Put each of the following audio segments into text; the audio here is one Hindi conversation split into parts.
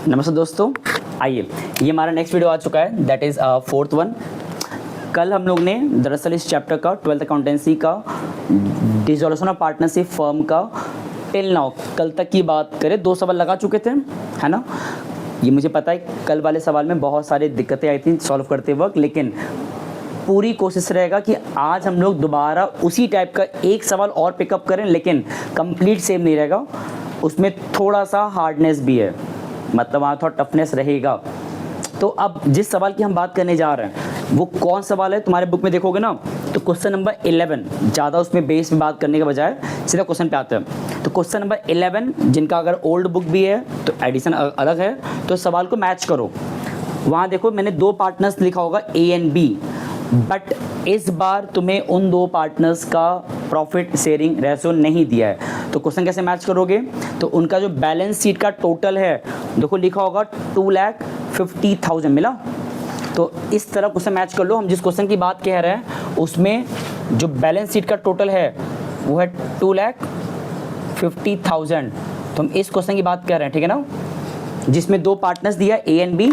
नमस्ते दोस्तों, आइए ये हमारा नेक्स्ट वीडियो आ चुका है, दैट इज़ फोर्थ वन। कल हम लोग ने दरअसल इस चैप्टर का 12th अकाउंटेंसी का डिसॉल्यूशन ऑफ पार्टनरशिप फर्म का टिल नाउ कल तक की बात करें 2 सवाल लगा चुके थे, है ना। ये मुझे पता है कल वाले सवाल में बहुत सारी दिक्कतें आई थी सॉल्व करते वक्त, लेकिन पूरी कोशिश रहेगा कि आज हम लोग दोबारा उसी टाइप का एक सवाल और पिकअप करें, लेकिन कंप्लीट सेम नहीं रहेगा, उसमें थोड़ा सा हार्डनेस भी है, मतलब वहाँ थोड़ा टफनेस रहेगा। तो अब जिस सवाल की हम बात करने जा रहे हैं वो कौन सवाल है, तुम्हारे बुक में देखोगे ना, तो क्वेश्चन नंबर 11। ज़्यादा उसमें बेस में बात करने के बजाय सीधा क्वेश्चन पे आते हैं। तो क्वेश्चन नंबर 11, जिनका अगर ओल्ड बुक भी है तो एडिशन अलग है, तो सवाल को मैच करो। वहाँ देखो मैंने 2 पार्टनर्स लिखा होगा A एंड B, बट इस बार तुम्हें उन 2 पार्टनर्स का प्रॉफिट शेयरिंग रेशो नहीं दिया है। तो क्वेश्चन कैसे मैच करोगे, तो उनका जो बैलेंस शीट का टोटल है देखो लिखा होगा 2,50,000 मिला। तो इस तरह क्वेश्चन मैच कर लो। हम जिस क्वेश्चन की बात कह रहे हैं उसमें जो बैलेंस शीट का टोटल है वो है 2,50,000। तो हम इस क्वेश्चन की बात कर रहे हैं, ठीक है ना, जिसमें 2 पार्टनर्स दिया A and B,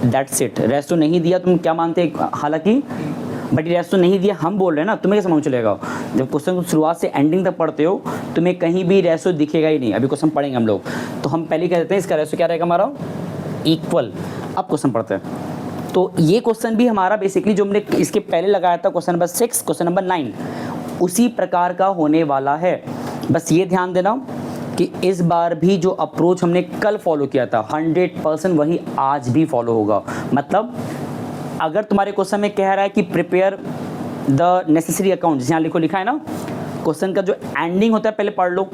that's it. Ratio नहीं दिया, तुम क्या मानते हैं, हालांकि बट रेशो नहीं दिया हम बोल रहे हैं ना, तुम्हें कैसे मालूम चलेगा। जब क्वेश्चन को शुरुआत से एंडिंग तक पढ़ते हो तुम्हें कहीं भी रेशो दिखेगा ही नहीं। अभी क्वेश्चन पढ़ेंगे हम लोग, तो हम पहले कह देते हैं इसका रेशो क्या रहेगा हमारा, इक्वल। अब क्वेश्चन पढ़ते हैं। तो ये क्वेश्चन भी हमारा बेसिकली जो हमने इसके पहले लगाया था क्वेश्चन नंबर 6, क्वेश्चन नंबर 9, उसी प्रकार का होने वाला है। बस ये ध्यान देना कि इस बार भी जो अप्रोच हमने कल फॉलो किया था 100% वही आज भी फॉलो होगा। मतलब अगर तुम्हारे क्वेश्चन में कह रहा है कि प्रिपेयर द नेसेसरी अकाउंट, जैसे यहाँ लिखा है ना, क्वेश्चन का जो एंडिंग होता है पहले पढ़ लो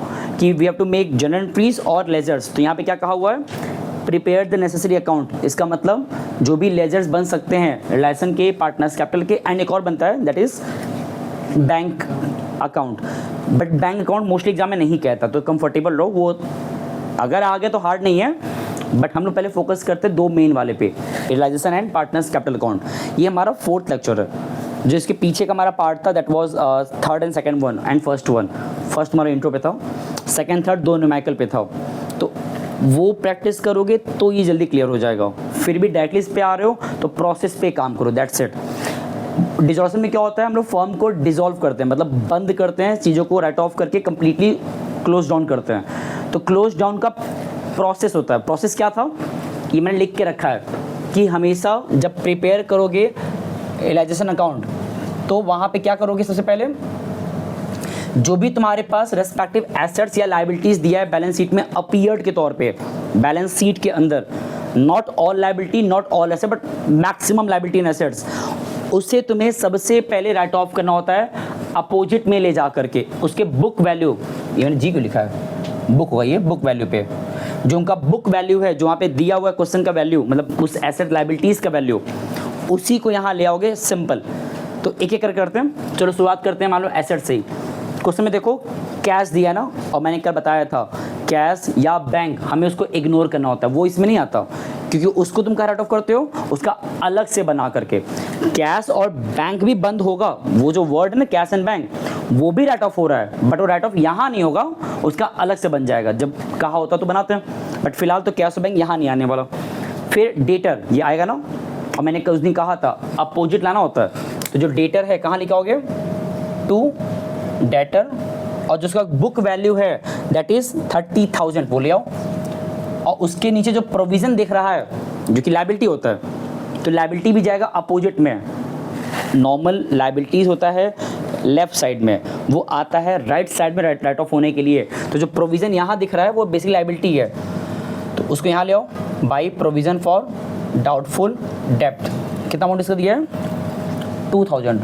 कि we have to make general entries और लेजर्स। तो यहाँ पे क्या कहा हुआ है, प्रिपेयर द नेसेसरी अकाउंट। इसका मतलब जो भी लेजर्स बन सकते हैं रिलेशन के, पार्टनर्स कैपिटल के, एंड एक और बनता है that is bank account. But bank account mostly exam में नहीं कहता, तो कंफर्टेबल रहो, वो अगर आ गया तो हार्ड नहीं है। बट हम लोग पहले फोकस करते हैं 2 मेन वाले पे, realisation and partners capital account. ये हमारा 4th लेक्चर है। जो इसके पीछे का हमारा पार्ट था that was 3rd and 2nd one and first one. First हमारा इंट्रो पे था, 2nd 3rd 2 न्यूमेरिकल पे था। तो वो प्रैक्टिस करोगे तो ये जल्दी क्लियर हो जाएगा। फिर भी डायरेक्टली इस पे आ रहे हो तो प्रोसेस पे काम करो, दैट्स इट। डिसॉल्यूशन में क्या होता है, हम लोग फर्म को डिसॉल्व करते हैं, मतलब बंद करते हैं, चीज़ों को राइट ऑफ करके कंप्लीटली क्लोज डाउन करते हैं। तो क्लोज डाउन का प्रोसेस होता है। प्रोसेस क्या था ये मैंने लिख के रखा है कि हमेशा जब प्रिपेयर करोगे रियलाइजेशन अकाउंट तो वहाँ पे क्या करोगे, सबसे पहले जो भी तुम्हारे पास रेस्पेक्टिव एसेट्स या लायबिलिटीज दिया है बैलेंस शीट में अपीयर्ड के तौर पे, बैलेंस शीट के अंदर, not all liability not all asset but maximum liability and assets, उससे तुम्हें सबसे पहले राइट ऑफ करना होता है अपोजिट में ले जा करके उसके बुक वैल्यू, ये मैंने जी क्यों लिखा है, बुक होगा ये, बुक वैल्यू पे जो उनका बुक वैल्यू है, जो वहाँ पे दिया हुआ है क्वेश्चन का वैल्यू, मतलब उस एसेट लायबिलिटीज का वैल्यू, उसी को यहाँ ले आओगे, सिंपल। तो एक एक कर करते हैं, चलो शुरुआत करते हैं मान लो एसेट से ही। क्वेश्चन में देखो कैश दिया ना, और मैंने कल बताया था कैश या बैंक हमें उसको इग्नोर करना होता है, वो इसमें नहीं आता, क्योंकि उसको तुम क्या राइट ऑफ करते हो, उसका अलग से बना करके। कैश और बैंक भी बंद होगा, वो जो वर्ड है ना कैश एंड बैंक, वो भी राइट ऑफ हो रहा है, बट वो राइट ऑफ यहाँ नहीं होगा, उसका अलग से बन जाएगा। जब कहा होता तो बनाते हैं, बट फिलहाल तो कैश और बैंक यहाँ नहीं आने वाला। फिर डेटर ये आएगा ना, और मैंने उस दिन कहा था अपोजिट लाना होता है, तो जो डेटर है कहाँ लिखाओगे, टू डेटर, और जो उसका बुक वैल्यू है दैट इज 30,000 वो ले आओ। और उसके नीचे जो प्रोविजन दिख रहा है जो कि लायबिलिटी होता है, तो लायबिलिटी भी जाएगा अपोजिट में। नॉर्मल लायबिलिटीज होता है लेफ्ट साइड में, वो आता है राइट साइड में राइट ऑफ होने के लिए। तो जो प्रोविजन यहाँ दिख रहा है वो बेसिक लायबिलिटी है, तो उसको यहाँ ले आओ। By provision for doubtful depth, कितना अमाउंट इसका दिया है, 2,000।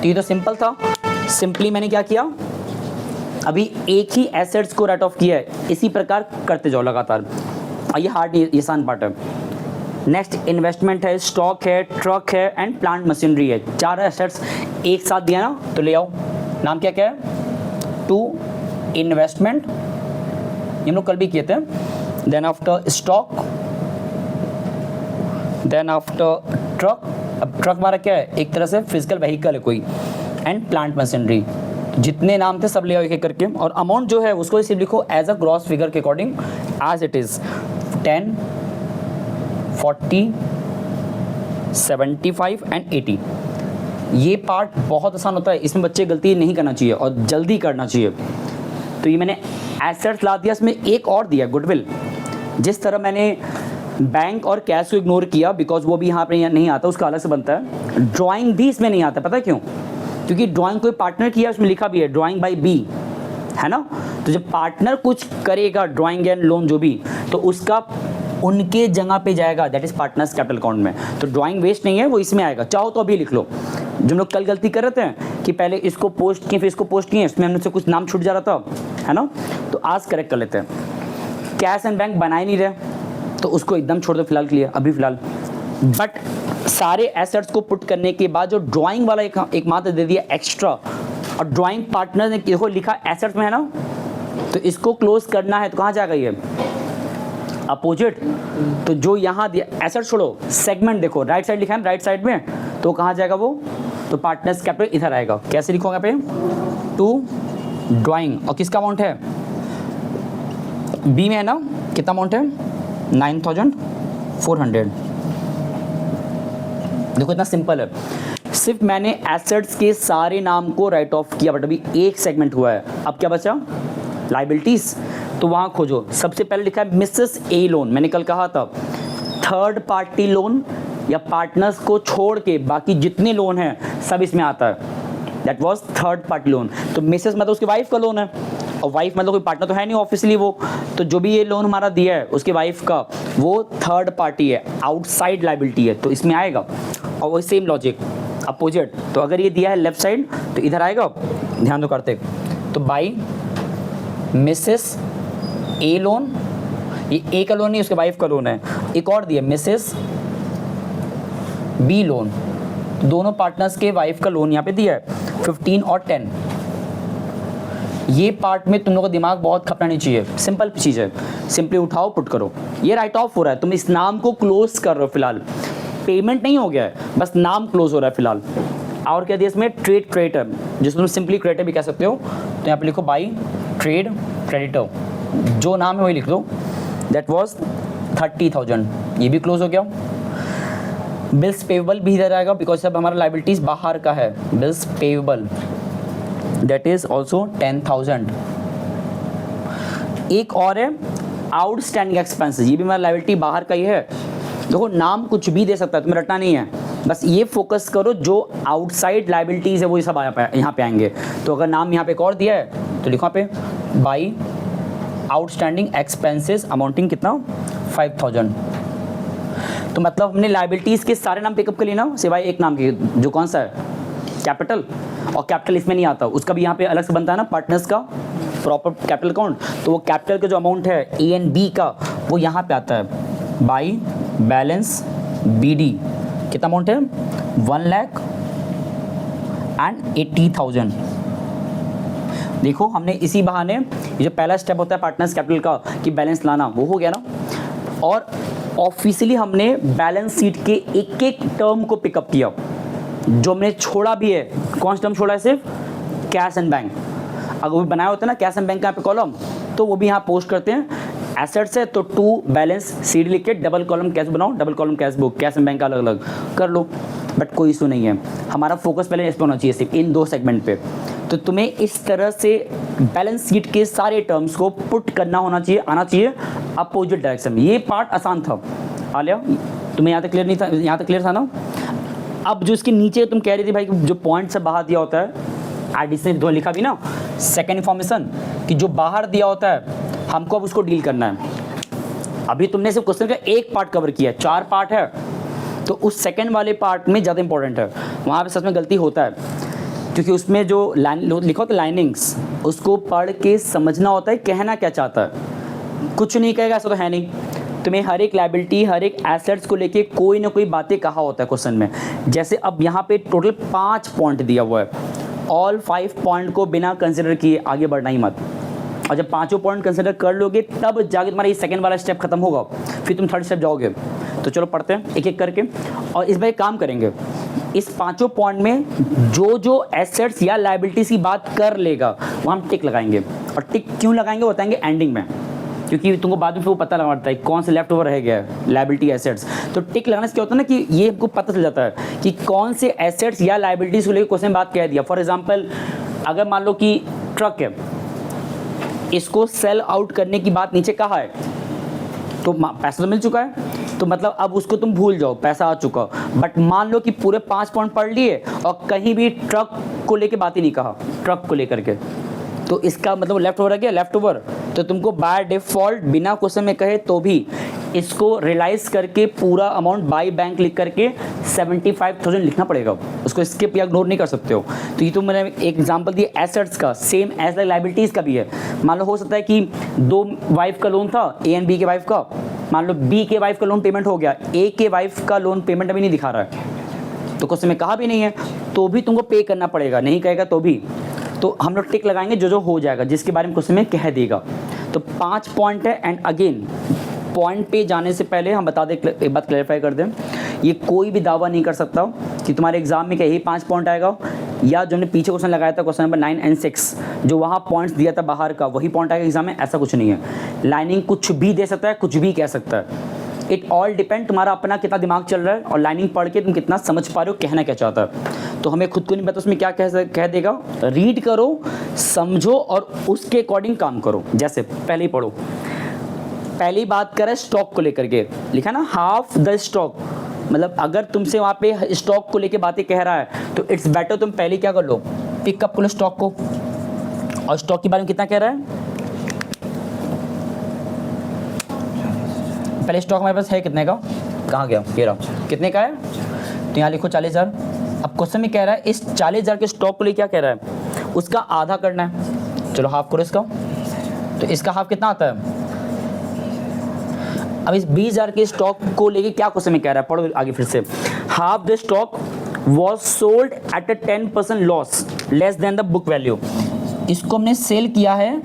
तो ये तो सिंपल था। सिंपली मैंने क्या किया, अभी एक ही एसेट्स को राइट ऑफ किया है, इसी प्रकार करते जाओ लगातार। ये हार्ड ये आसान पार्ट है। नेक्स्ट इन्वेस्टमेंट है, स्टॉक है, ट्रक है एंड प्लांट मशीनरी है। 4 एसेट्स एक साथ दिया ना, तो ले आओ। नाम क्या क्या है, 2 इन्वेस्टमेंट, ये हम लोग कल भी किए थे। Then after stock, then after truck. अब ट्रक हमारा क्या है, एक तरह से फिजिकल व्हीकल है कोई, एंड प्लांट मशीनरी। जितने नाम थे सब ले आओ एक एक करके, और अमाउंट जो है उसको सिर्फ लिखो एज अ ग्रॉस फिगर के according as it is 10, 40, 75 and 80। ये पार्ट बहुत आसान होता है, इसमें बच्चे गलती नहीं करना चाहिए और जल्दी करना चाहिए। तो ये मैंने एसेट्स ला दिया, इसमें एक और दिया गुडविल। जिस तरह मैंने बैंक और कैश को इग्नोर किया बिकॉज वो भी यहाँ पे नहीं आता, उसका अलग से बनता है। ड्राइंग भी इसमें नहीं आता, पता है क्यों? क्योंकि ड्राइंग कोई पार्टनर किया, उसमें लिखा भी है ड्राइंग बाय बी, है ना। तो जब पार्टनर कुछ करेगा ड्राइंग एंड लोन जो भी, तो उसका उनके जगह पे जाएगा, that is partners capital account में। तो ड्राइंग वेस्ट नहीं है, वो इसमें आएगा। चाहो तो अभी लिख लो। जो लोग कल गलती कर रहे थे कि पहले इसको पोस्ट किए फिर इसको पोस्ट किए, इसमें हमसे कुछ नाम छूट जा रहा था, है ना। तो आज करेक्ट कर लेते हैं। कैश एंड बैंक बनाए नहीं रहे तो उसको एकदम छोड़ दो फिलहाल के लिए, अभी फिलहाल। बट सारे एसेट्स को पुट करने के बाद जो ड्राइंग वाला एक मात्र दे दिया एक्स्ट्रा, और ड्राइंग पार्टनर ने देखो लिखा एसेट्स में, है ना। तो इसको क्लोज करना है तो कहाँ जाएगा ये? अपोजिट। तो जो यहाँ दिया एसेट छोड़ो, सेगमेंट देखो राइट साइड लिखा है राइट साइड में, तो कहाँ जाएगा वो? तो पार्टनर्स कैपिटल इधर आएगा। कैसे लिखोगे पे? टू ड्राइंग, और किसका अमाउंट है? बी में, है ना। कितना अमाउंट है? 9400। देखो इतना सिंपल है, सिर्फ मैंने एसेट्स के सारे नाम को राइट ऑफ किया, बट अभी एक सेगमेंट हुआ है। अब क्या बचा? लाइबिलिटीज। तो वहां खोजो। सबसे पहले लिखा है मिसेस ए लोन। मैंने कल कहा था थर्ड पार्टी लोन या पार्टनर्स को छोड़ के बाकी जितने लोन हैं सब इसमें आता है, that was third party loan. तो मिसेस मतलब उसकी वाइफ का लोन है, और वाइफ मतलब कोई पार्टनर तो है नहीं ऑफिशियली वो। तो जो भी ये लोन हमारा दिया है उसकी वाइफ का, वो थर्ड पार्टी है, आउटसाइड लाइबिलिटी है, तो इसमें आएगा। और वही सेम लॉजिक अपोजिट। तो अगर ये दिया है लेफ्ट साइड तो इधर आएगा। ध्यान दो करते। तो बाई मिसेस ए लोन, ये ए का लोन नहीं उसके वाइफ का लोन है। एक और दिया मिसेस बी लोन, दोनों पार्टनर्स के वाइफ का लोन यहाँ पे दिया है 15 और 10। ये पार्ट में तुम लोगों का दिमाग बहुत खपना नहीं चाहिए, सिंपल चीज़ है, सिंपली उठाओ पुट करो। ये राइट ऑफ हो रहा है, तुम इस नाम को क्लोज कर रहे हो फिलहाल, पेमेंट नहीं हो गया है, बस नाम क्लोज हो रहा है फिलहाल। और क्या दिया इसमें? ट्रेड क्रेडिटर, जिसको तुम सिंपली क्रेडिटर भी कह सकते हो। तो यहाँ पे लिखो बाई ट्रेड क्रेडिटर, जो नाम है वही लिख दो। दैट वाज 30,000, ये भी क्लोज हो गया। बिल्स पेबल भी इधर आएगा बिकॉज सब हमारा लाइबिलिटीज बाहर का है। Bills payable that is also 10,000। एक और है आउटस्टैंडिंग एक्सपेंसेस, ये भी हमारा लाइबिलिटी बाहर का ही है। देखो नाम कुछ भी दे सकता है, तुम्हें रटना नहीं है, बस ये फोकस करो जो आउटसाइड लाइबिलिटीज है वो सब यहाँ पे आएंगे। तो अगर नाम यहाँ पे एक और दिया है तो लिखो यहाँ पे बाई आउटस्टैंडिंग एक्सपेंसेस अमाउंटिंग कितना? 5,000। तो मतलब हमने लाइबिलिटीज के सारे नाम पिकअप कर लिए ना, सिवाय एक नाम के, जो कौन सा है? कैपिटल। और कैपिटल इसमें नहीं आता, उसका भी यहाँ पे अलग से बनता है ना, पार्टनर्स का प्रॉपर कैपिटल अकाउंट। तो वो कैपिटल का जो अमाउंट है ए एंड बी का, वो यहाँ पे आता है बाई बैलेंस बी डी। कितना अमाउंट है? 1,80,000। देखो हमने इसी बहाने ये जो पहला स्टेप होता है पार्टनर्स कैपिटल का कि बैलेंस लाना, वो हो गया ना। और ऑफिशियली हमने बैलेंस शीट के एक एक टर्म को पिकअप किया। जो हमने छोड़ा भी है, कौन सा टर्म छोड़ा है? सिर्फ कैश एंड बैंक। अगर वो बनाया होता है ना कैश एंड बैंक का यहाँ पे कॉलम, तो वो भी यहाँ पोस्ट करते हैं। एसेट्स है तो टू बैलेंस शीट लिख के डबल कॉलम कैश बनाओ, double column cash book, cash and bank का अलग अलग कर लो, बट कोई इशू नहीं है। हमारा फोकस पहले इस पर होना चाहिए, सिर्फ इन दो सेगमेंट पे। तो तुम्हें इस तरह से बैलेंस शीट के सारे टर्म्स को पुट करना होना चाहिए, आना चाहिए अपोजिट डायरेक्शन में। ये पार्ट आसान था, आ लिया तुम्हें? यहाँ तक क्लियर नहीं था? यहाँ तक क्लियर था ना? अब जो इसके नीचे तुम कह रही थी भाई जो पॉइंट से बाहर दिया होता है, एडिशनल दो लिखा भी ना, सेकेंड इन्फॉर्मेशन कि जो बाहर दिया होता है हमको अब उसको डील करना है। अभी तुमने सिर्फ क्वेश्चन का एक पार्ट कवर किया है, 4 पार्ट है, तो उस सेकेंड वाले पार्ट में ज़्यादा इंपॉर्टेंट है। वहाँ पे सच में गलती होता है, क्योंकि उसमें जो लिखा होता है लाइनिंग्स, उसको पढ़ के समझना होता है कहना क्या चाहता है। कुछ नहीं कहेगा ऐसा तो है नहीं, तुम्हें हर एक लाइबिलिटी, हर एक एसेट्स को लेके कोई ना कोई बातें कहा होता है क्वेश्चन में। जैसे अब यहाँ पे टोटल 5 पॉइंट दिया हुआ है, ऑल 5 पॉइंट को बिना कंसिडर किए आगे बढ़ना ही मत। और जब 5 पॉइंट कंसिडर कर लोगे तब जाके तुम्हारा ये सेकंड वाला स्टेप खत्म होगा, फिर तुम थर्ड स्टेप जाओगे। तो चलो पढ़ते हैं एक एक करके, और इस बार एक काम करेंगे, इस 5 पॉइंट में जो जो एसेट्स या लायबिलिटीज की बात कर लेगा वहाँ हम टिक लगाएंगे। और टिक क्यों लगाएंगे बताएंगे एंडिंग में, क्योंकि तुमको बाद में फिर वो पता लगा पड़ता है कौन से लेफ्ट ओवर रह गया है लाइबिलिटी एसेट्स। तो टिक लगाने से क्या होता है ना कि ये हमको पता चल जाता है कि कौन से एसेट्स या लाइबिलिटीज को लेकर क्वेश्चन बात कह दिया। फॉर एग्जाम्पल अगर मान लो कि ट्रक है, इसको सेल आउट करने की बात नीचे कहा है, तो पैसा तो मिल चुका है, तो मतलब अब उसको तुम भूल जाओ, पैसा आ चुका। बट मान लो कि पूरे 5 पॉइंट पढ़ लिए और कहीं भी ट्रक को लेके बात ही नहीं कहा, ट्रक को लेकर के, तो इसका मतलब लेफ्ट ओवर है क्या, लेफ्ट ओवर। तो तुमको बाय डिफॉल्ट बिना क्वेश्चन में कहे तो भी इसको रियलाइज करके पूरा अमाउंट बाय बैंक लिख करके 75,000 लिखना पड़ेगा, उसको स्किप या इग्नोर नहीं कर सकते हो। तो ये तो मैंने एक एग्जांपल दिया एसेट्स का, सेम एज लाइबिलिटीज़ का भी है। मान लो हो सकता है कि 2 वाइफ का लोन था, ए एंड बी के वाइफ का, मान लो बी के वाइफ का लोन पेमेंट हो गया, ए के वाइफ का लोन पेमेंट अभी नहीं दिखा रहा है, तो क्वेश्चन में कहा भी नहीं है, तो भी तुमको पे करना पड़ेगा, नहीं कहेगा तो भी। तो हम लोग टिक लगाएंगे जो जो हो जाएगा, जिसके बारे में क्वेश्चन में कह देगा। तो 5 पॉइंट है। एंड अगेन पॉइंट पे जाने से पहले हम बता दें, एक बात क्लैरिफाई कर दें, ये कोई भी दावा नहीं कर सकता कि तुम्हारे एग्जाम में क्या यही 5 पॉइंट आएगा, या जो हमने पीछे क्वेश्चन लगाया था क्वेश्चन नंबर 9 एंड 6 जो वहाँ पॉइंट्स दिया था बाहर का, वही पॉइंट आएगा एग्जाम में, ऐसा कुछ नहीं है। लाइनिंग कुछ भी दे सकता है, कुछ भी कह सकता है। इट ऑल डिपेंड तुम्हारा अपना कितना दिमाग चल रहा है और लाइनिंग पढ़ के तुम कितना समझ पा रहे हो, कहना क्या चाहता है। तो हमें खुद को नहीं पता उसमें क्या कह देगा। रीड करो, समझो और उसके अकॉर्डिंग काम करो। जैसे पहले ही पढ़ो, पहली बात करें स्टॉक को लेकर के, लिखा ना हाफ द स्टॉक, मतलब अगर तुमसे वहाँ पे स्टॉक को लेके बातें कह रहा है तो इट्स बेटर तुम पहले क्या कर लो, पिकअप कर लो स्टॉक को। और स्टॉक के बारे में कितना कह रहा है, पहले स्टॉक हमारे पास है कितने का, कहाँ गया, ये रहा, कितने का है, तो यहाँ लिखो 40,000। अब क्वेश्चन में कह रहा है इस 40,000 के स्टॉक को लिए क्या कह रहा है, उसका आधा करना है। चलो हाफ करो इसका, तो इसका हाफ कितना आता है। अब इस 20,000 के स्टॉक को लेके क्या क्वेश्चन में कह रहा है, पढ़ो आगे फिर से। Half the stock was sold at a 10% loss less than the book value. इसको हमने सेल किया है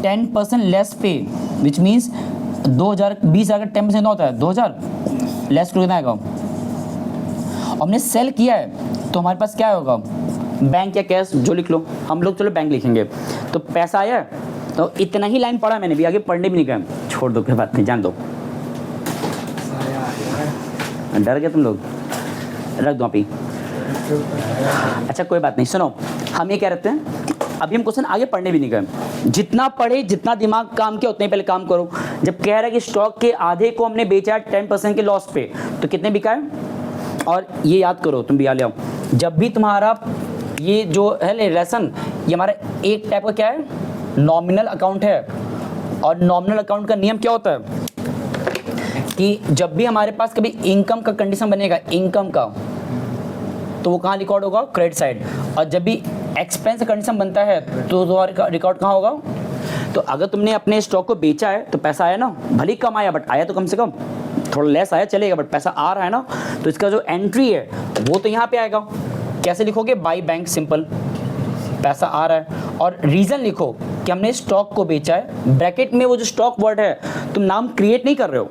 10% लेस पे, विच मीन्स 2000, 20,000 का 10% होता है 2,000 लेस कितना आएगा। हमने सेल किया है तो हमारे पास क्या होगा, बैंक या कैश जो लिख लो, हम लोग चलो बैंक लिखेंगे। तो पैसा आया, तो इतना ही लाइन पढ़ा मैंने भी, आगे पढ़ने भी नहीं गए, छोड़ दो, कोई बात नहीं, जान दो। डर गए तुम लोग, रख दो आप ही। अच्छा कोई बात नहीं, सुनो हम ये कह रहे हैं अभी हम क्वेश्चन आगे पढ़ने भी नहीं गए, जितना पढ़े जितना दिमाग काम किया उतने पहले काम करो। जब कह रहा है कि स्टॉक के आधे को हमने बेचा 10% के लॉस पे, तो कितने बिका है। और ये याद करो, तुम भी याद ले आओ, जब भी तुम्हारा ये जो है लेसन, ये हमारा एक टाइप का क्या है, नॉमिनल अकाउंट है। और नॉमिनल अकाउंट का नियम क्या होता है कि जब भी हमारे पास कभी इनकम का कंडीशन बनेगा, इनकम का, तो वो कहाँ रिकॉर्ड होगा, क्रेडिट साइड। और जब भी एक्सपेंस का कंडीशन बनता है तो रिकॉर्ड कहाँ होगा। तो अगर तुमने अपने स्टॉक को बेचा है तो पैसा आया ना, भले कम आया बट आया तो कम से कम, थोड़ा लेस आया चलेगा बट पैसा आ रहा है ना, तो इसका जो एंट्री है वो तो यहाँ पे आएगा। कैसे लिखोगे, बाई बैंक, सिंपल, पैसा आ रहा है। और रीज़न लिखो कि हमने स्टॉक को बेचा है, ब्रैकेट में वो जो स्टॉक वर्ड है तुम नाम क्रिएट नहीं कर रहे हो,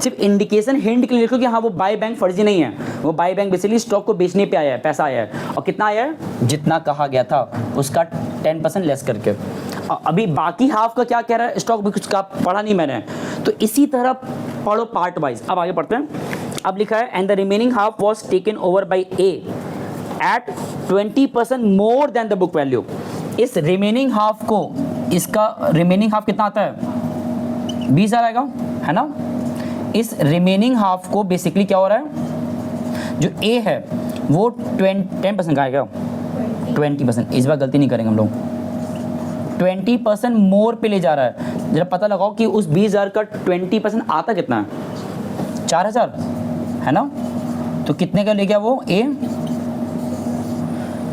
सिर्फ इंडिकेशन हिंट के लिए लिखो कि हाँ वो बाय बैंक फर्जी नहीं है, वो बाय बैंक बेसिकली स्टॉक को बेचने पे आया है, पैसा आया है। और कितना आया है, जितना कहा गया था उसका 10% लेस करके। अभी बाकी हाफ का क्या कह रहा है, स्टॉक भी कुछ का पढ़ा नहीं मैंने, तो इसी तरह पढ़ो पार्ट वाइज। अब आगे पढ़ते हैं। अब लिखा है and the remaining half was taken over by A at 20% more than the book value. इस रिमेनिंग हाफ को, इसका रिमेनिंग हाफ कितना आता है, 20,000 आएगा, है ना। इस रिमेनिंग हाफ को बेसिकली क्या हो रहा है, जो ए है वो 10% का आएगा, 20%, इस बार गलती नहीं करेंगे हम लोग, 20% मोर पे ले जा रहा है। जरा पता लगाओ कि उस 20,000 का 20% आता कितना है, 4,000, है ना। तो कितने का ले गया वो ए,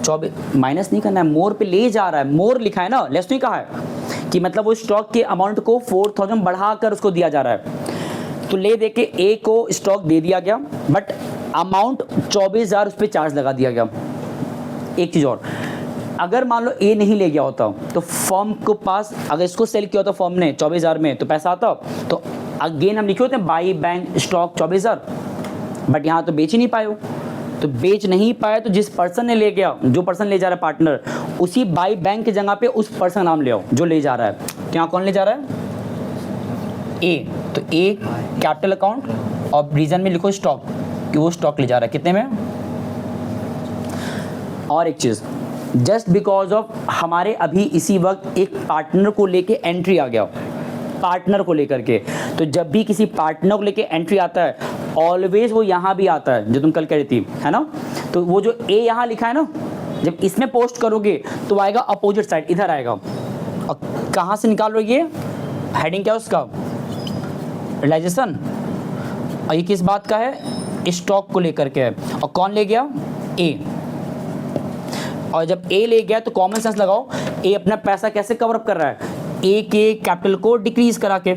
24, माइनस नहीं करना है, मोर पे ले जा रहा है, मोर लिखा है ना, लेस नहीं कहा है कि मतलब वो स्टॉक के अमाउंट को 4,000 बढ़ाकर उसको दिया जा रहा है। तो ले दे के ए को स्टॉक दे दिया गया बट अमाउंट 24,000 उस पर चार्ज लगा दिया गया। एक चीज़ और, अगर मान लो ए नहीं ले गया होता तो फर्म को पास, अगर इसको सेल किया होता फर्म ने 24,000 में तो पैसा आता, तो अगेन हम लिखे होते हैं बाई बैंक स्टॉक 24,000, बट यहाँ तो बेच ही नहीं पाए हो। तो बेच नहीं पाए तो जिस पर्सन ने ले गया, जो पर्सन ले जा रहा है पार्टनर, उसी बाई बैंक की जगह पे उस पर्सन नाम ले आओ जो ले जा रहा है। तो यहाँ कौन ले जा रहा है, ए, तो ए कैपिटल अकाउंट और रीजन में लिखो स्टॉक कि वो स्टॉक ले जा रहा है कितने में। और एक चीज़, जस्ट बिकॉज ऑफ हमारे अभी इसी वक्त एक पार्टनर को लेके एंट्री आ गया, पार्टनर को लेकर के, तो जब भी किसी पार्टनर को लेके एंट्री आता है ऑलवेज वो यहाँ भी आता है, जो तुम कल कह रही थी है ना। तो वो जो ए यहाँ लिखा है ना, जब इसमें पोस्ट करोगे तो आएगा अपोजिट साइड, इधर आएगा। और कहाँ से निकाल रहे ये हेडिंग, क्या उसका रियलाइजेशन, और ये किस बात का है, स्टॉक को लेकर के है। और कौन ले गया, ए। और जब ए ले गया तो कॉमन सेंस लगाओ, ए अपना पैसा कैसे कवर अप कर रहा है, ए के कैपिटल को डिक्रीज करा के,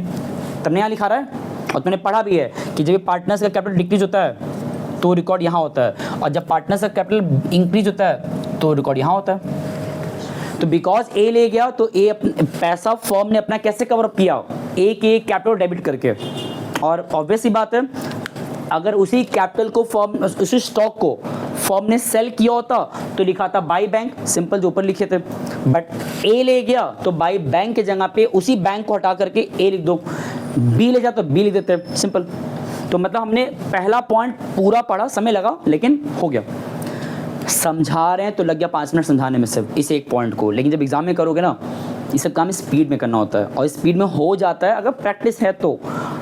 तुमने यहाँ लिखा रहा है। और तुमने पढ़ा भी है कि जब पार्टनर्स का कैपिटल डिक्रीज होता है तो रिकॉर्ड यहाँ होता है, और जब पार्टनर्स का कैपिटल इंक्रीज होता है तो रिकॉर्ड यहाँ होता है। तो बिकॉज ए ले गया तो ए पैसा फर्म ने अपना कैसे कवर अप किया, ए के कैपिटल डेबिट करके। और ऑब्वियस सी बात है, अगर उसी कैपिटल को फर्म, उसी स्टॉक को फर्म ने सेल किया होता तो लिखा था बाई बैंक, सिंपल जो ऊपर लिखे थे। बट ए ले गया तो बाई बैंक के जगह पे उसी बैंक को हटा करके ए लिख दो, बी ले जाता तो बी लिख देते, सिंपल। तो मतलब हमने पहला पॉइंट पूरा पढ़ा, समय लगा लेकिन हो गया। समझा रहे हैं तो लग गया 5 मिनट समझाने में सिर्फ इस एक पॉइंट को, लेकिन जब एग्जाम में करोगे ना, ये सब काम स्पीड में करना होता है, और स्पीड में हो जाता है अगर प्रैक्टिस है तो।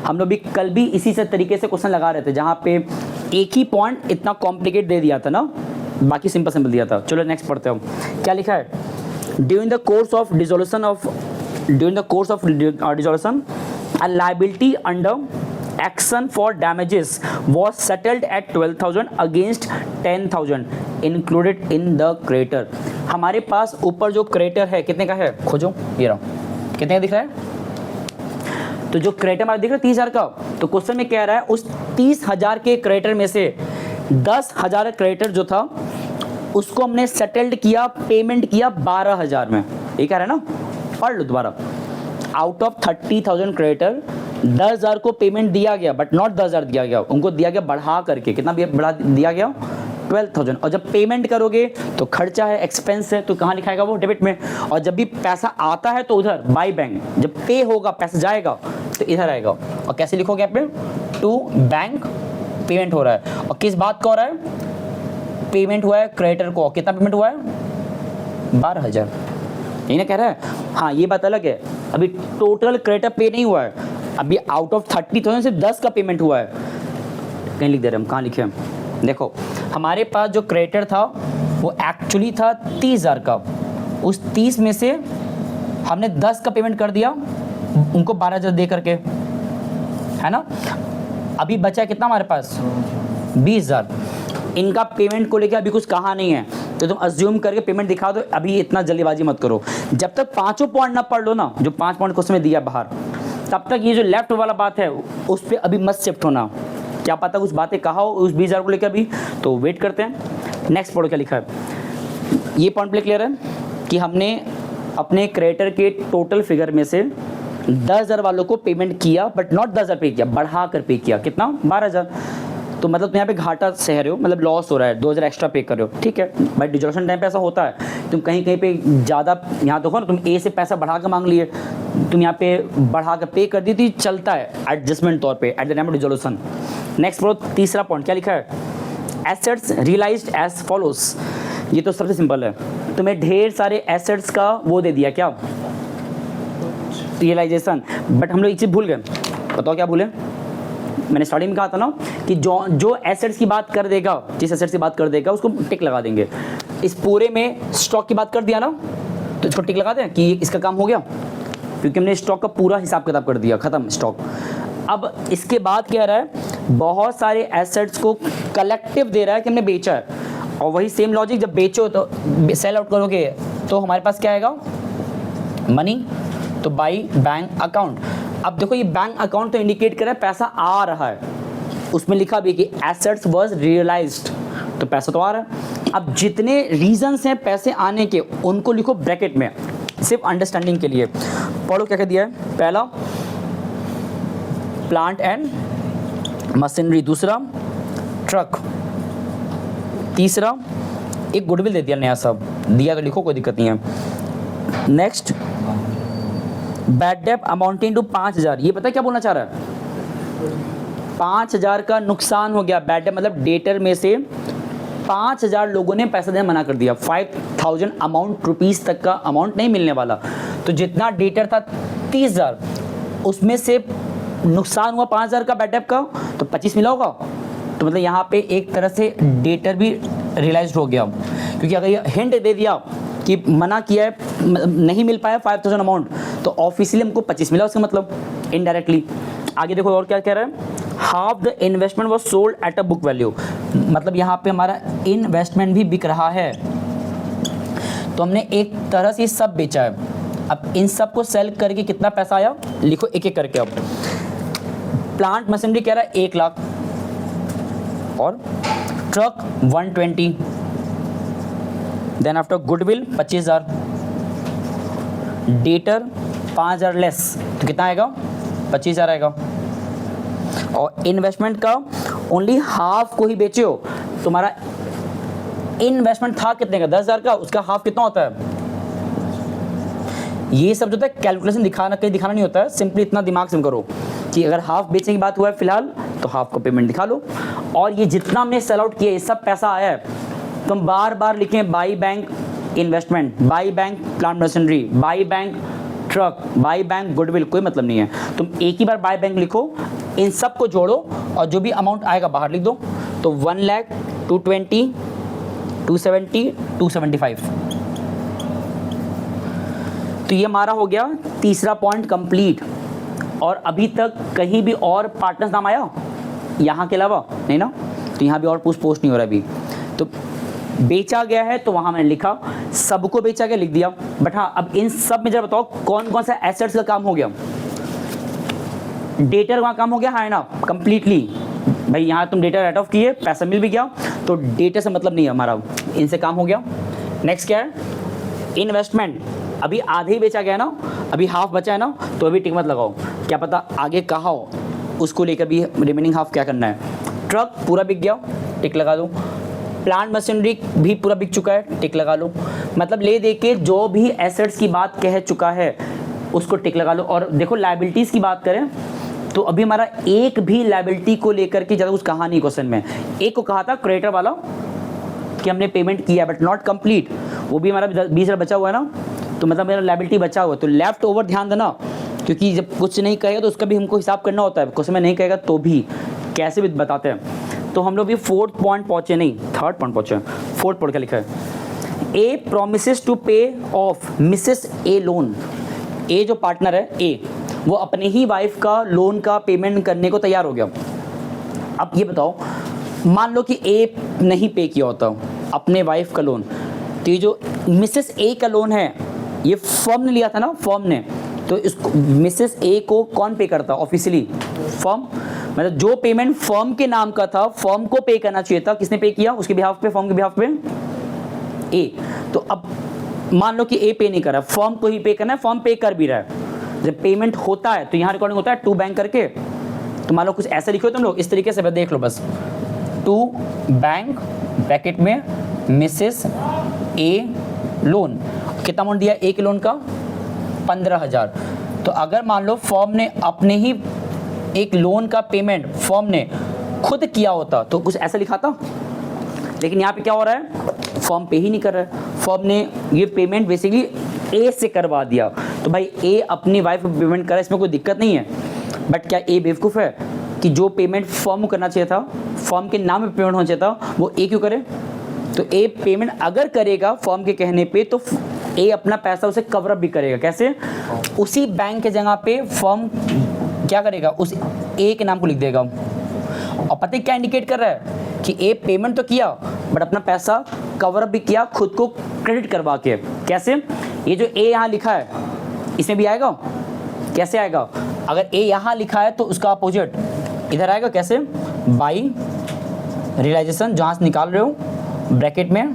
हम लोग भी कल भी इसी से तरीके से क्वेश्चन लगा रहे थे, जहाँ पे एक ही पॉइंट इतना कॉम्प्लिकेट दे दिया था ना, बाकी सिंपल सिंपल दिया था। चलो नेक्स्ट पढ़ते हो, क्या लिखा है, during the course of dissolution a liability under action for damages was settled at 12,000 against 10,000 included in the creditor। हमारे पास ऊपर जो क्रेडिटर है कितने का है, खोजो, ये रहा, कितने का दिख रहा है। तो जो क्रेडिटर हमारा दिख रहा है 30,000 का, तो क्वेश्चन में कह रहा है उस 30,000 के क्रेडिटर में से 10,000 क्रेडिटर जो था उसको हमने सेटल्ड किया, पेमेंट किया 12,000 में। ये कह रहा है ना, पढ़ लो दोबारा। आउट ऑफ 30,000 क्रेडिटर 10,000 को पेमेंट दिया गया, बट नॉट 10,000 दिया गया, उनको दिया गया बढ़ा करके, कितना बढ़ा दिया गया 12,000। और जब पेमेंट करोगे तो खर्चा है, एक्सपेंस है, तो कहाँ लिखाएगा वो, डेबिट में। और जब भी पैसा आता है तो उधर बाई बैंक, जब पे होगा पैसा जाएगा तो इधर आएगा। और कैसे लिखोगे यहाँ पे, टू बैंक पेमेंट हो रहा है, और किस बात का हो रहा है, पेमेंट हुआ है क्रेडिटर को। कितना पेमेंट हुआ है, 12,000, यही ना कह रहा है। हाँ ये बात अलग है, अभी टोटल क्रेडिटर पे नहीं हुआ है, अभी आउट ऑफ 30,000 सिर्फ 10 का पेमेंट हुआ है। कहीं लिख दे रहे हम, कहाँ लिखे हम, देखो हमारे पास जो क्रेडिटर था वो एक्चुअली था 30,000 का, उस 30 में से हमने 10 का पेमेंट कर दिया उनको 12,000 दे करके, है ना। अभी बचा कितना हमारे पास, 20,000। इनका पेमेंट को लेकर अभी कुछ कहा नहीं है, तो तुम अज्यूम करके पेमेंट दिखा दो, अभी इतना जल्दीबाजी मत करो। जब तक 5 पॉइंट ना पढ़ लो ना, जो 5 पॉइंट क्वेश्चन में दिया बाहर, तब तक ये जो लेफ्ट वाला बात है उस पर अभी मत शिफ्ट होना। क्या पता कुछ बातें कहा हो उस 20,000 को लेकर अभी, तो वेट करते हैं। नेक्स्ट पढ़ो क्या लिखा है, ये पॉइंट प्ले क्लियर है कि हमने अपने क्रेडिटर के टोटल फिगर में से 10,000 वालों को पेमेंट किया, बट नॉट 10,000 पे किया, बढ़ा कर पे किया, कितना 12,000। तो मतलब तुम यहाँ पे घाटा सह रहे हो, मतलब लॉस हो रहा है, 2,000 एक्स्ट्रा पे कर रहे हो, ठीक है। बट डिसोल्यूशन टाइम पे ऐसा होता है, तुम कहीं कहीं पे ज़्यादा, यहाँ देखो ना, तुम ए से पैसा बढ़ा के मांग लिए, तुम यहाँ पे बढ़ा के पे कर दी थी, चलता है एडजस्टमेंट तौर पे at the time of dissolution. Next पढ़ो, तीसरा पॉइंट क्या लिखा है, एसेट्स रियलाइज्ड एज फॉलोस। ये तो सबसे सिंपल है, तुम्हें ढेर सारे एसेट्स का वो दे दिया, क्या रियलाइजेशन, बट हम लोग एक चीज़ भूल गए, बताओ क्या भूले। मैंने स्टार्टिंग में कहा था ना कि जो एसेट्स की बात कर देगा, जिस एसेट्स की बात कर देगा उसको टिक लगा देंगे। इस पूरे में स्टॉक की बात कर दिया ना, तो इसको टिक लगा दें कि इसका काम हो गया, क्योंकि हमने स्टॉक का पूरा हिसाब किताब कर दिया, खत्म स्टॉक। अब इसके बाद क्या रहा है, बहुत सारे एसेट्स को कलेक्टिव दे रहा है कि हमने बेचा है, और वही सेम लॉजिक जब बेचो तो सेल आउट करोगे तो हमारे पास क्या आएगा, मनी, तो बाई बैंक अकाउंट। अब देखो ये बैंक अकाउंट तो इंडिकेट कर रहा है पैसा आ रहा है, उसमें लिखा भी कि एसेट्स वाज रियलाइज्ड, तो पैसा तो आ रहा है। अब जितने रीजंस हैं पैसे आने के उनको लिखो ब्रैकेट में, सिर्फ अंडरस्टैंडिंग के लिए। पढ़ो क्या कह दिया है, पहला प्लांट एंड मशीनरी, दूसरा ट्रक, तीसरा एक गुडविल दे दिया नया, सब दिया तो लिखो, कोई दिक्कत नहीं है। Next bad debt amounting to 5,000, ये पता है क्या बोलना चाह रहा है? 5,000 का नुकसान हो गया। बैड डेट मतलब डेटर में से 5,000 लोगों ने पैसा देना मना कर दिया। 5,000 अमाउंट रुपीस तक का अमाउंट नहीं मिलने वाला। तो जितना डेटर था 30,000, उसमें से नुकसान हुआ 5,000 का बैड डेट का, तो 25 मिला होगा। तो मतलब यहाँ पे एक तरह से डेटर भी रियलाइज हो गया, क्योंकि अगर ये हिंट दे दिया कि मना किया है, नहीं मिल पाया 5,000 अमाउंट, तो ऑफिशियली हमको 25 मिला उसका मतलब इनडायरेक्टली। आगे देखो और क्या कह रहा है, half the investment was sold at a book value, मतलब यहाँ पे हमारा इन्वेस्टमेंट भी बिक रहा है, तो हमने एक तरह से सब बेचा है। अब इन सब को सेल करके कितना पैसा आया, लिखो एक एक करके। अब प्लांट मशीनरी कह रहा है 1 लाख, और truck 120, then after goodwill 25,000, debtor 5,000 less, तो कितना आएगा, 25,000 आएगा। और इन्वेस्टमेंट का ओनली हाफ को ही बेचे हो, तुम्हारा इन्वेस्टमेंट था कितने का, 10,000 का, उसका हाफ कितना होता है। ये सब जो होता है कैलकुलेशन दिखाना, कहीं दिखाना नहीं होता है, सिंपली इतना दिमाग से करो कि अगर हाफ बेचने की बात हुआ है फिलहाल, तो हाफ को पेमेंट दिखा लो। और ये जितना हमने सेल आउट किया, ये सब पैसा आया है, तुम बार बार लिखें by bank investment, by bank plant machinery, by bank truck, by bank goodwill, कोई मतलब नहीं है। तुम एक ही बार बाई बैंक लिखो, इन सब को जोड़ो और जो भी अमाउंट आएगा बाहर लिख दो। तो 1 लाख, 220, 270, 275। तो ये हमारा हो गया तीसरा पॉइंट कंप्लीट। और अभी तक कहीं भी और पार्टनर्स नाम आया यहाँ के अलावा नहीं ना, तो यहाँ भी और पोस्ट नहीं हो रहा अभी। तो बेचा गया है तो वहाँ मैंने लिखा, सबको बेचा गया लिख दिया। बट हाँ, अब इन सब में जरा बताओ कौन कौन सा एसेट्स का काम हो गया। डेटर वहाँ काम हो गया, हाँ ना, कंप्लीटली। भाई यहाँ तुम डेटा राइट ऑफ किए, पैसा मिल भी गया, तो डेटा से मतलब नहीं है हमारा, इनसे काम हो गया। नेक्स्ट क्या है, इन्वेस्टमेंट, अभी आधे ही बेचा गया ना, अभी हाफ बचा है ना, तो अभी टिक मत लगाओ, क्या पता आगे कहा हो, उसको लेकर भी रिमेनिंग हाफ क्या करना है। ट्रक पूरा बिक गया, टिक लगा दो। प्लांट मशीनरी भी पूरा बिक चुका है, टिक लगा लो। मतलब ले दे के जो भी एसेट्स की बात कह चुका है उसको टिक लगा लो। और देखो लायबिलिटीज़ की बात करें तो अभी हमारा एक भी लायबिलिटी को लेकर के ज़्यादा कुछ कहा नहीं क्वेश्चन में। एक को कहा था क्रेडिटर वाला कि हमने पेमेंट किया बट नॉट कंप्लीट, वो भी हमारा 20,000 बचा हुआ है ना, तो मतलब मेरा लायबिलिटी बचा हुआ है। तो लेफ्ट ओवर ध्यान देना, क्योंकि जब कुछ नहीं कहेगा तो उसका भी हमको हिसाब करना होता है, क्वेश्चन में नहीं कहेगा तो भी कैसे भी बताते हैं। तो हम लोग भी 4th पॉइंट पहुँचे, नहीं 3rd पॉइंट पहुँचे। 4th पॉइंट क्या लिखा है, ए प्रोमिसेस टू पे ऑफ मिसेस ए लोन। ए जो पार्टनर है ए, वो अपने ही वाइफ का लोन का पेमेंट करने को तैयार हो गया। अब ये बताओ, मान लो कि ए नहीं पे किया होता अपने वाइफ का लोन, तो ये जो मिसेस ए का लोन है ये फर्म ने लिया था ना, फर्म ने, तो इसको मिसेस ए को कौन पे करता ऑफिशियली, फर्म। मतलब जो पेमेंट फर्म के नाम का था फर्म को पे करना चाहिए था, किसने पे किया उसके बिहाफ पे, फर्म के बिहाफ पे ए। तो अब मान लो कि ए पे नहीं कर रहा, फर्म को ही पे करना है, फर्म पे कर भी रहा है। जब पेमेंट होता है तो यहाँ रिकॉर्डिंग होता है टू बैंक करके, तो मान लो कुछ ऐसा लिखो तुम लोग इस तरीके से, देख लो बस, टू बैंक ब्रैकेट में मिसेस ए लोन, कितना अमाउंट दिया ए के लोन का 15,000। तो अगर मान लो फर्म ने अपने ही एक लोन का पेमेंट फर्म ने खुद किया होता तो कुछ ऐसा लिखा था, लेकिन यहाँ पे क्या हो रहा है, फर्म पे ही नहीं कर रहा है, फर्म ने ये पेमेंट बेसिकली ए से करवा दिया। तो भाई ए अपनी वाइफ को पेमेंट करे, इसमें कोई दिक्कत नहीं है। बट क्या ए बेवकूफ़ है कि जो पेमेंट फर्म को करना चाहिए था, फर्म के नाम पे पेमेंट होना चाहिए था, वो ए क्यों करे। तो ए पेमेंट अगर करेगा फर्म के कहने पे तो ए अपना पैसा उसे कवर अप भी करेगा, कैसे, उसी बैंक के जगह पे फर्म क्या करेगा, उस ए के नाम को लिख देगा। और पता है क्या इंडिकेट कर रहा है कि ए पेमेंट तो किया बट अपना पैसा कवर अप भी किया, खुद को क्रेडिट करवा के। कैसे, ये जो ए यहाँ लिखा है इसमें भी आएगा, कैसे आएगा, अगर ए यहाँ लिखा है तो उसका अपोजिट इधर आएगा, कैसे, बाई रियलाइजेशन, जहाँ से निकाल रहे हो ब्रैकेट में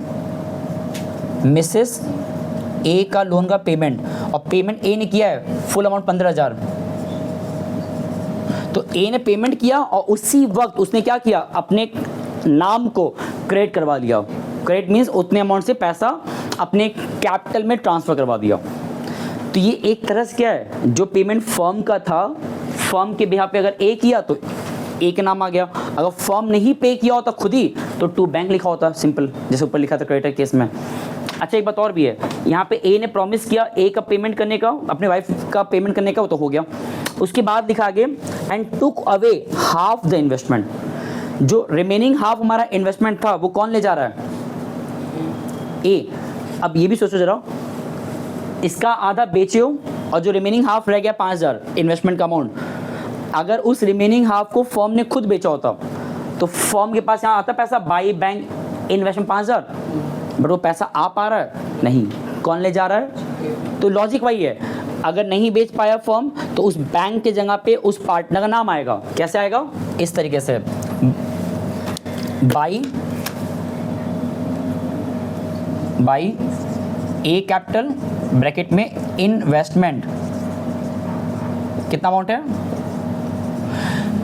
मिसेस ए का लोन का पेमेंट, और पेमेंट ए ने किया है फुल अमाउंट 15,000। तो ए ने पेमेंट किया और उसी वक्त उसने क्या किया, अपने नाम को क्रेडिट करवा लिया। क्रेडिट मीन्स उतने अमाउंट से पैसा अपने कैपिटल में ट्रांसफ़र करवा दिया। तो ये एक तरह से क्या है, जो पेमेंट फर्म का था, फर्म के बिहाफ पे अगर ए किया तो ए के नाम आ गया, अगर फर्म नहीं पे किया होता खुद ही तो टू बैंक लिखा होता, सिंपल, जैसे ऊपर लिखा था क्रेडिटर केस में। अच्छा एक बात और भी है, यहाँ पे ए ने प्रॉमिस किया ए का पेमेंट करने का, अपने वाइफ का पेमेंट करने का, वो तो हो गया। उसके बाद लिखा आगे and took away half the investment, जो रिमेनिंग हाफ हमारा इन्वेस्टमेंट था वो कौन ले जा रहा है, ए। अब ये भी सोचो जरा, इसका आधा बेचे हो और जो रिमेनिंग हाफ रह गया 5000 इन्वेस्टमेंट का अमाउंट, अगर उस रिमेनिंग हाफ को फर्म ने खुद बेचा होता तो फर्म के पास यहाँ आता पैसा बाई बैंक इन्वेस्टमेंट 5000, बट वो पैसा आ पा रहा है नहीं, कौन ले जा रहा है। तो लॉजिक वही है, अगर नहीं बेच पाया फर्म तो उस बैंक के जगह पे उस पार्टनर का नाम आएगा, कैसे आएगा, इस तरीके से, बाई ए कैपिटल ब्रैकेट में इन्वेस्टमेंट, कितना अमाउंट है।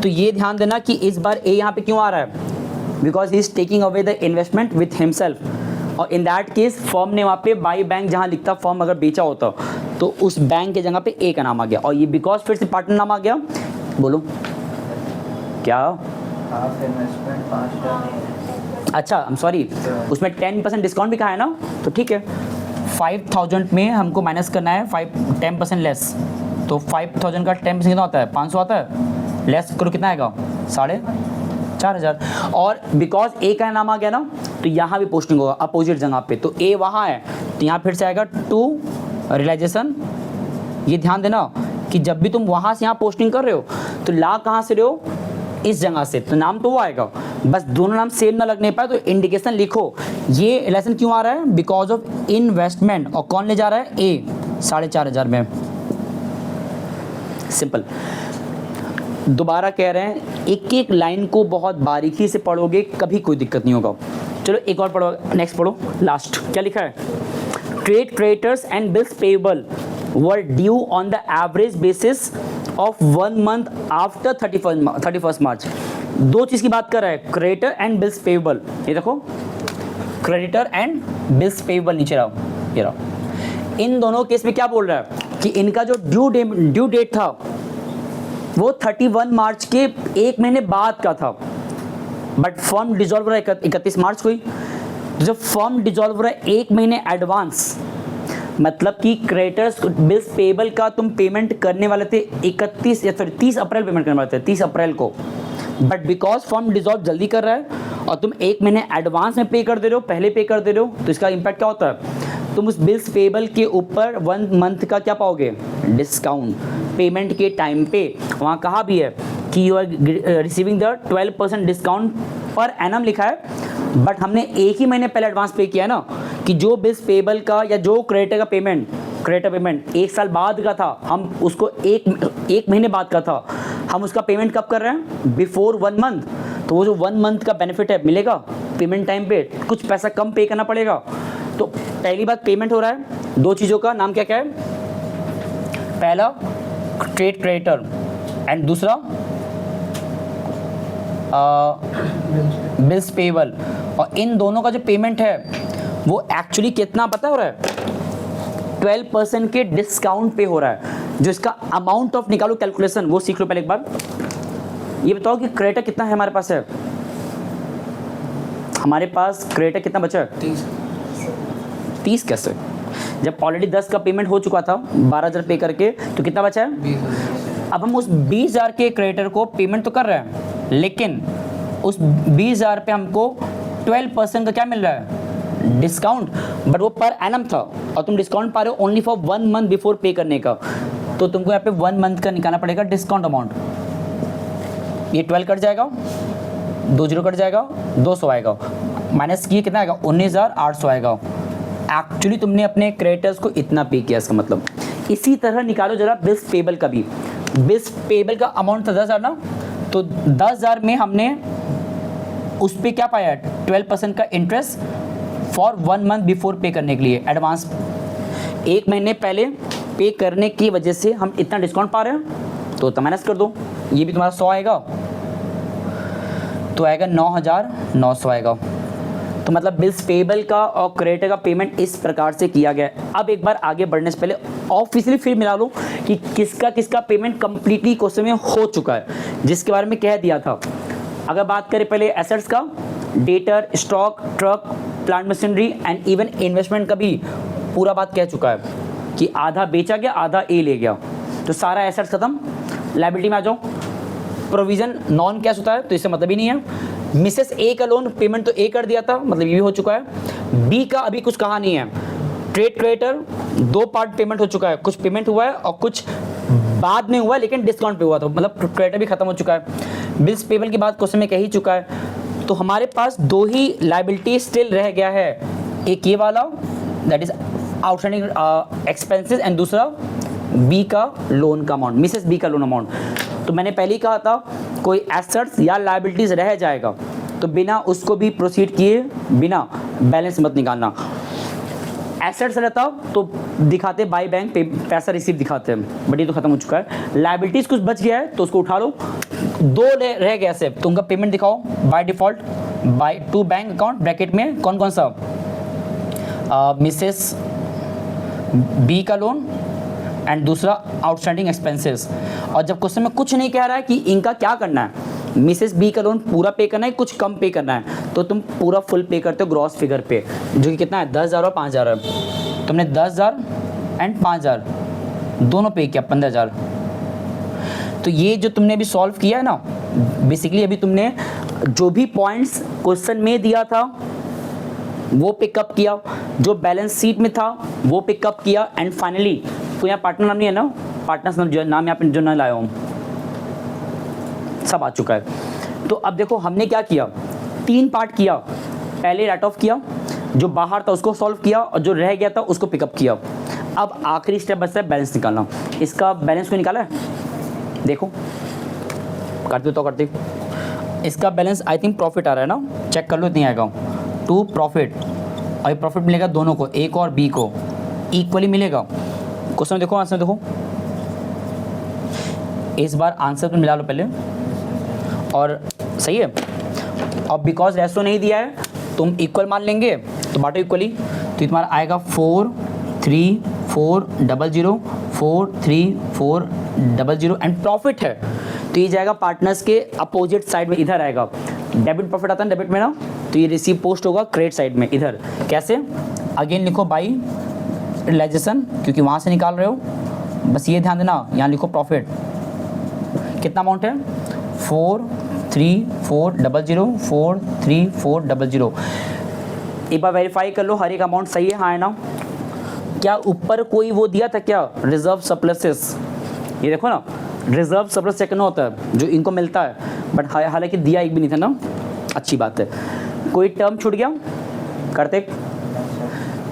तो ये ध्यान देना कि इस बार ए यहाँ पे क्यों आ रहा है, because he is taking away the investment with himself, और इन दैट केस फर्म ने वहाँ पे बाई बैंक जहाँ लिखता फर्म अगर बेचा होता तो उस बैंक के जगह पे ए का नाम आ गया, और ये बिकॉज फिर से पार्टनर नाम आ गया। बोलो क्या, हाफ इन्वेस्टमेंट 5000, अच्छा आई एम सॉरी, उसमें 10% डिस्काउंट भी कहा है ना, तो ठीक है 5000 में हमको माइनस करना है 10% लेस, तो 5000 का 10% कितना होता है, 500 आता है, लेस करो कितना आएगा, 4500। और बिकॉज ए का नाम आ गया ना, तो यहाँ भी पोस्टिंग होगा अपोजिट जगह पे, तो ए वहाँ है तो यहाँ फिर से आएगा टू रियलाइजेशन। ये ध्यान देना कि जब भी तुम वहाँ से यहाँ पोस्टिंग कर रहे हो तो ला कहाँ से रहे हो, इस जगह से, तो नाम तो वो आएगा, बस दोनों नाम सेम ना लगने पाए तो इंडिकेशन लिखो। ये लेसन क्यों आ रहा है, बिकॉज ऑफ इन्वेस्टमेंट, और कौन ले जा रहा है, ए 4500 में, सिंपल। दोबारा कह रहे हैं, एक एक लाइन को बहुत बारीकी से पढ़ोगे कभी कोई दिक्कत नहीं होगा। चलो एक और पढ़ो, नेक्स्ट पढ़ो, लास्ट क्या लिखा है, trade creditors and bills payable were due on the average basis of 1 month after 31 मार्च। दो चीज़ की बात कर रहा है, क्रेडिटर एंड बिल्स पेएबल, ये देखो क्रेडिटर एंड बिल्स पेएबल नीचे रहो, ये रहो। इन दोनों केस में क्या बोल रहा है कि इनका जो ड्यू डेट था वो 31 मार्च के एक महीने बाद का था, बट फर्म डिजॉल्व हो रहा है 31 मार्च को ही। जब फर्म डिजॉल्व हो रहा है एक महीने एडवांस, मतलब कि क्रेडिटर्स बिल्स पेएबल का तुम पेमेंट करने वाले थे 31 या फिर 30 अप्रैल पेमेंट करने वाले थे 30 अप्रैल को, बट बिकॉज फर्म डिजॉल्व जल्दी कर रहा है और तुम एक महीने एडवांस में पे कर दे रहे हो, पहले पे कर दे रहे हो, तो इसका इम्पैक्ट क्या होता है, तुम उस बिल्स पेएबल के ऊपर 1 मंथ का क्या पाओगे, डिस्काउंट पेमेंट के टाइम पे। वहाँ कहा भी है कि you are receiving the 12% discount per annum लिखा है, बट हमने एक ही महीने पहले एडवांस पे किया है ना, कि जो बिल्स पेएबल का या जो क्रेडिटर पेमेंट 1 साल बाद का था, हम उसको एक महीने बाद का था, हम उसका पेमेंट कब कर रहे हैं, बिफोर 1 मंथ, तो वो जो 1 मंथ का बेनिफिट है मिलेगा पेमेंट टाइम पे, कुछ पैसा कम पे करना पड़ेगा। तो पहली बात पेमेंट हो रहा है, दो चीज़ों का नाम क्या क्या है, पहला ट्रेड क्रेडिटर एंड दूसरा बिल्स पेएबल, और इन दोनों का जो पेमेंट है वो एक्चुअली कितना पता हो रहा है, 12% के डिस्काउंट पे हो रहा है। जो इसका अमाउंट ऑफ निकालो कैलकुलेशन वो सीख लो पहले एक बार। ये बताओ कि क्रेडिटर कितना है हमारे पास, है हमारे पास क्रेडिटर कितना बचा है, 30 कैसे, जब ऑलरेडी 10 का पेमेंट हो चुका था 12000 पे करके, तो कितना बचा है 20,000। अब हम उस 20000 के क्रेडिटर को पेमेंट तो कर रहे हैं, लेकिन उस 20000 पे हमको 12% का क्या मिल रहा है, डिस्काउंट, बट वो पर एनम था और तुम डिस्काउंट पा रहे हो ओनली फॉर 1 मंथ बिफोर पे करने का, तो तुमको यहाँ पे 1 मंथ का निकालना पड़ेगा डिस्काउंट अमाउंट। ये 12 कट जाएगा, 2 0 कट जाएगा, 200 आएगा, माइनस किए कितना आएगा, 19800 आएगा। एक्चुअली तुमने अपने क्रेडिटर्स को इतना पे किया, इसका मतलब। इसी तरह निकालो जरा बिल्स पेएबल का भी, बिल्स पेएबल का अमाउंट था 10,000 ना, तो 10,000 में हमने उस पर क्या पाया, 12% का इंटरेस्ट फॉर 1 मंथ बिफोर पे करने के लिए एडवांस, एक महीने पहले पे करने की वजह से हम इतना डिस्काउंट पा रहे हैं, तो माइनस कर दो, ये भी तुम्हारा 100 आएगा, तो आएगा 9,900 आएगा। तो मतलब बिल्स पेबल का और क्रेडिटर का पेमेंट इस प्रकार से किया गया है। अब एक बार आगे बढ़ने से पहले ऑफिशियली फिर मिला लो कि किसका किसका पेमेंट कंप्लीटली क्वेश्चन में हो चुका है, जिसके बारे में कह दिया था। अगर बात करें पहले एसेट्स का, debtor, stock, truck, plant machinery and even investment का भी पूरा बात कह चुका है कि आधा बेचा गया, आधा ए ले गया, तो सारा एसेट्स खत्म। लायबिलिटी में आ जाओ। प्रोविजन नॉन कैश होता है तो इससे मतलब ही नहीं है। मिसेस ए का लोन पेमेंट तो ए कर दिया था, मतलब ये भी हो चुका है। बी का अभी कुछ कहा नहीं है। ट्रेड क्रेडिटर 2 पार्ट पेमेंट हो चुका है, कुछ पेमेंट हुआ है और कुछ बाद में हुआ है लेकिन डिस्काउंट पे हुआ था, मतलब क्रेडिटर भी खत्म हो चुका है। बिल्स पेबल की बात क्वेश्चन में कह ही चुका है। तो हमारे पास 2 ही लायबिलिटी स्टिल रह गया है, एक ये वाला that is outstanding expenses and दूसरा बी का लोन का अमाउंट, मिसेस बी का लोन अमाउंट। तो मैंने पहले ही कहा था कोई एसेट्स या लायबिलिटीज रह जाएगा तो बिना उसको भी प्रोसीड किए बिना बैलेंस मत निकालना। एसेट्स रहता तो दिखाते बाई बैंक पैसा रिसीव दिखाते हैं, बट ये तो खत्म हो चुका है। लायबिलिटीज कुछ बच गया है तो उसको उठा लो। 2 रह गया से तो उनका पेमेंट दिखाओ by default by two bank account bracket में कौन कौन सा, मिसेस बी का लोन एंड दूसरा आउटस्टैंडिंग एक्सपेंसेस। और जब क्वेश्चन में कुछ नहीं कह रहा है कि इनका क्या करना है, मिसेस बी का लोन पूरा पे करना है कुछ कम पे करना है, तो तुम पूरा फुल पे करते हो ग्रॉस फिगर पे, जो कि कितना है 10,000 और 5,000 है। तुमने 10,000 एंड 5,000 दोनों पे किया 15,000। तो ये जो तुमने अभी सॉल्व किया है ना, बेसिकली अभी तुमने जो भी पॉइंट्स क्वेश्चन में दिया था वो पिकअप किया, जो बैलेंस शीट में था वो पिकअप किया, एंड फाइनली तो यहाँ पार्टनर नाम नहीं है ना, पार्टनर्स नाम जो है, नाम यहाँ पे जो ना लाया हूँ, सब आ चुका है। तो अब देखो हमने क्या किया, 3 पार्ट किया। पहले राइट ऑफ किया, जो बाहर था उसको सॉल्व किया और जो रह गया था उसको पिकअप किया। अब आखिरी स्टेप बचता है बैलेंस निकालना। इसका बैलेंस को निकाला है, देखो करते तो करते। इसका बैलेंस आई थिंक प्रॉफिट आ रहा है ना, चेक कर लो, इतनी आएगा टू प्रॉफिट, और ये प्रॉफिट मिलेगा दोनों को, ए को और बी को इक्वली मिलेगा। क्वेश्चन देखो, आंसर देखो, इस बार आंसर तो मिला लो पहले, और सही है। अब बिकॉज रेशो नहीं दिया है तुम इक्वल मान लेंगे तो बांटो इक्वली, तो ये तुम्हारा आएगा 4 3 4 0 0 4 3 4 0 0 एंड प्रॉफिट है तो ये जाएगा पार्टनर्स के अपोजिट साइड में, इधर आएगा। डेबिट प्रॉफिट आता है डेबिट में ना, तो ये रिसीव पोस्ट होगा क्रेडिट साइड में इधर। कैसे, अगेन लिखो बाई रियलाइजेशन, क्योंकि वहाँ से निकाल रहे हो, बस ये ध्यान देना, यहाँ लिखो प्रॉफिट कितना अमाउंट है 4 3 4 0 0 4 3 4 0 0। एक बार वेरीफाई कर लो हर एक अमाउंट सही है, हाँ है ना। क्या ऊपर कोई वो दिया था क्या, रिजर्व सरप्लसेस, ये देखो ना, रिजर्व सरप्लस चेक करना होता है जो इनको मिलता है, बट हालांकि दिया एक भी नहीं था ना, अच्छी बात है। कोई टर्म छूट गया करते,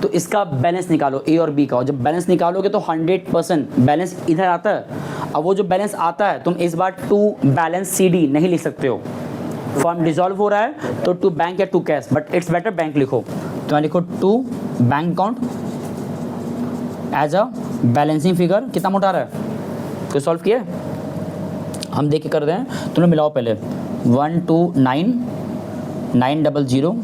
तो इसका बैलेंस निकालो ए और बी का, और जब बैलेंस निकालोगे तो 100% बैलेंस इधर आता है। अब वो जो बैलेंस आता है तुम इस बार टू बैलेंस सी डी नहीं लिख सकते हो, फॉर्म डिसॉल्व हो रहा है तो टू बैंक या to cash, but it's better bank लिखो, तो यहाँ लिखो to bank account as a balancing figure. कितना मोटा आ रहा है, तो सॉल्व किया हम देख के कर रहे हैं, तुमने मिलाओ पहले 1 2 9 9 0 0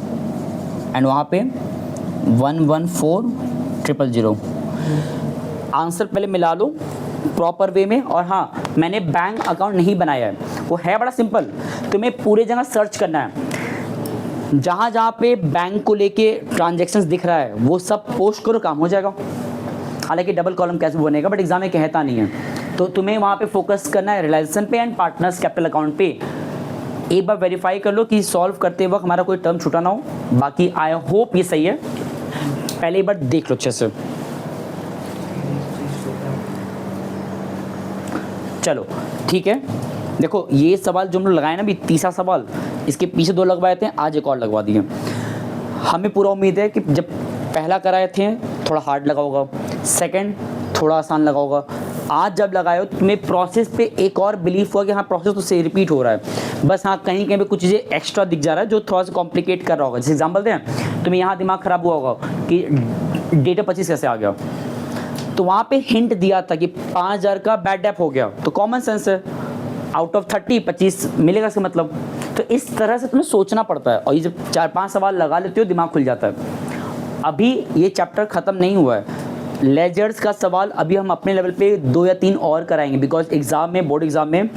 एंड वहाँ पे 1 1 4 0 0 0। आंसर पहले मिला लो प्रॉपर वे में। और हाँ, मैंने बैंक अकाउंट नहीं बनाया है, वो है बड़ा सिंपल, तुम्हें पूरे जगह सर्च करना है, जहाँ जहाँ पे बैंक को लेके ट्रांजेक्शन्स दिख रहा है वो सब पोस्ट करो, काम हो जाएगा। हालांकि डबल कॉलम कैसे बनेगा बट एग्जाम में कहता नहीं है, तो तुम्हें वहाँ पे फोकस करना है रिलायंसन पे एंड पार्टनर्स कैपिटल अकाउंट पे। एक बार वेरीफाई कर लो कि सॉल्व करते वक्त हमारा कोई टर्म छूटा ना हो, बाकी आई होप ये सही है, पहले एक बार देख लो अच्छे से। चलो ठीक है, देखो ये सवाल जो हम लोग लगाए ना, अभी तीसरा सवाल, इसके पीछे 2 लगवाए थे, आज एक और लगवा दिए। हमें पूरा उम्मीद है कि जब पहला कराए थे थोड़ा हार्ड लगा होगा, सेकंड थोड़ा आसान लगा होगा, आज जब लगाए हो तुम्हें प्रोसेस पे एक और बिलीफ हुआ कि हाँ प्रोसेस तो से रिपीट हो रहा है, बस हाँ कहीं कहीं पे कुछ चीज़ें एक्स्ट्रा दिख जा रहा है जो थोड़ा सा कॉम्प्लिकेट कर रहा होगा। जैसे एग्जाम्पल दें, तुम्हें यहाँ दिमाग ख़राब हुआ होगा कि डेटा 25 कैसे आ गया, तो वहाँ पे हिंट दिया था कि 5,000 का बैड डेप हो गया, तो कॉमन सेंस है, आउट ऑफ 30 25 मिलेगा इसका मतलब, तो इस तरह से तुम्हें सोचना पड़ता है, और ये जब 4-5 सवाल लगा लेते हो दिमाग खुल जाता है। अभी ये चैप्टर ख़त्म नहीं हुआ है, लेजर्स का सवाल अभी हम अपने लेवल पे 2 या 3 और कराएंगे, बिकॉज एग्ज़ाम में, बोर्ड एग्ज़ाम में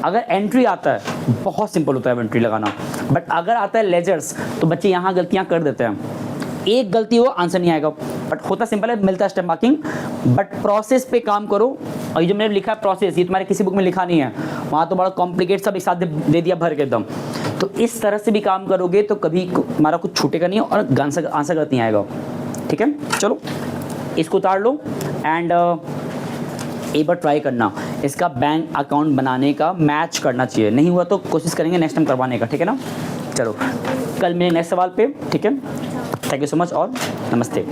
अगर एंट्री आता है बहुत सिंपल होता है एंट्री लगाना, बट अगर आता है लेजर्स तो बच्चे यहाँ गलतियाँ कर देते हैं। एक गलती हो आंसर नहीं आएगा, बट होता सिंपल है, मिलता है स्टेप मार्किंग, बट प्रोसेस पे काम करो। और ये जो मैंने लिखा है प्रोसेस, ये तुम्हारे किसी बुक में लिखा नहीं है, वहाँ तो बड़ा कॉम्प्लिकेट सब एक साथ दे दिया भर के एकदम। तो इस तरह से भी काम करोगे तो कभी हमारा कुछ छूटेगा नहीं और आंसर गलत नहीं आएगा। ठीक है, चलो इसको उतार लो एंड एक बार ट्राई करना, इसका बैंक अकाउंट बनाने का मैच करना चाहिए, नहीं हुआ तो कोशिश करेंगे नेक्स्ट टाइम करवाने का। ठीक है ना, चलो कल मिले नेक्स्ट सवाल पे। ठीक है, थैंक यू सो मच और नमस्ते।